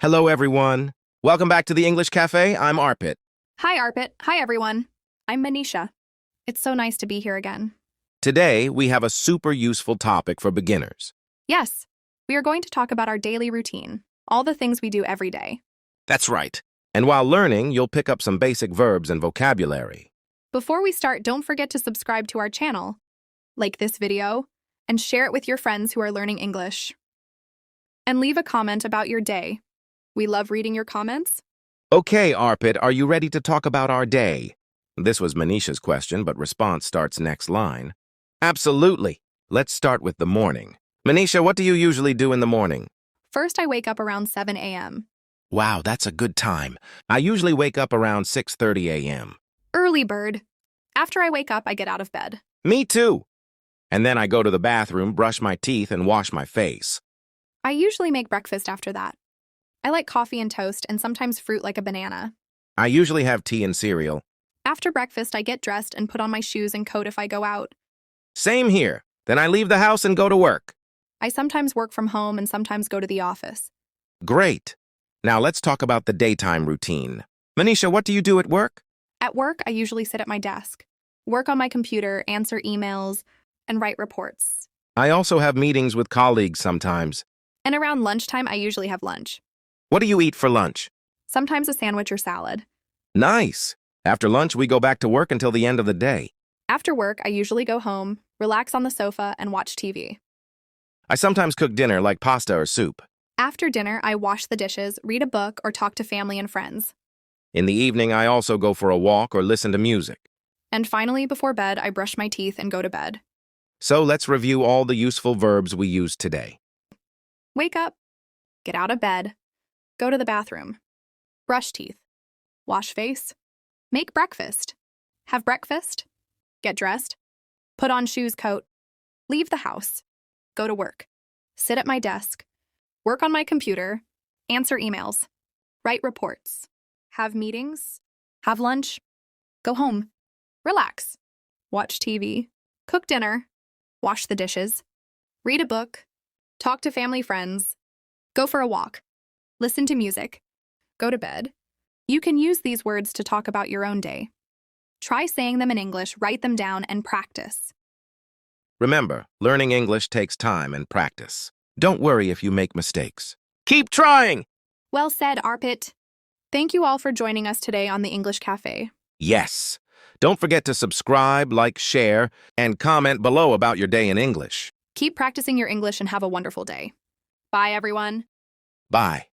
Hello, everyone. Welcome back to the English Cafe. I'm Arpit. Hi, Arpit. Hi, everyone. I'm Manisha. It's so nice to be here again. Today, we have a super useful topic for beginners. Yes, we are going to talk about our daily routine, all the things we do every day. That's right. And while learning, you'll pick up some basic verbs and vocabulary. Before we start, don't forget to subscribe to our channel, like this video, and share it with your friends who are learning English. And leave a comment about your day. We love reading your comments. Okay, Arpit, are you ready to talk about our day? This was Manisha's question, but response starts next line. Absolutely. Let's start with the morning. Manisha, what do you usually do in the morning? First, I wake up around 7 a.m. Wow, that's a good time. I usually wake up around 6:30 a.m. Early bird. After I wake up, I get out of bed. Me too. And then I go to the bathroom, brush my teeth, and wash my face. I usually make breakfast after that. I like coffee and toast and sometimes fruit like a banana. I usually have tea and cereal. After breakfast, I get dressed and put on my shoes and coat if I go out. Same here. Then I leave the house and go to work. I sometimes work from home and sometimes go to the office. Great. Now let's talk about the daytime routine. Manisha, what do you do at work? At work, I usually sit at my desk, work on my computer, answer emails, and write reports. I also have meetings with colleagues sometimes. And around lunchtime, I usually have lunch. What do you eat for lunch? Sometimes a sandwich or salad. Nice. After lunch, we go back to work until the end of the day. After work, I usually go home, relax on the sofa, and watch TV. I sometimes cook dinner like pasta or soup. After dinner, I wash the dishes, read a book, or talk to family and friends. In the evening, I also go for a walk or listen to music. And finally, before bed, I brush my teeth and go to bed. So let's review all the useful verbs we used today. Wake up, get out of bed, go to the bathroom, brush teeth, wash face, make breakfast, have breakfast, get dressed, put on shoes, coat, leave the house, go to work, sit at my desk, work on my computer, answer emails, write reports, have meetings, have lunch, go home, relax, watch TV, cook dinner, wash the dishes, read a book, talk to family friends, go for a walk, listen to music, go to bed. You can use these words to talk about your own day. Try saying them in English, write them down, and practice. Remember, learning English takes time and practice. Don't worry if you make mistakes. Keep trying! Well said, Arpit. Thank you all for joining us today on the English Cafe. Yes. Don't forget to subscribe, like, share, and comment below about your day in English. Keep practicing your English and have a wonderful day. Bye, everyone. Bye.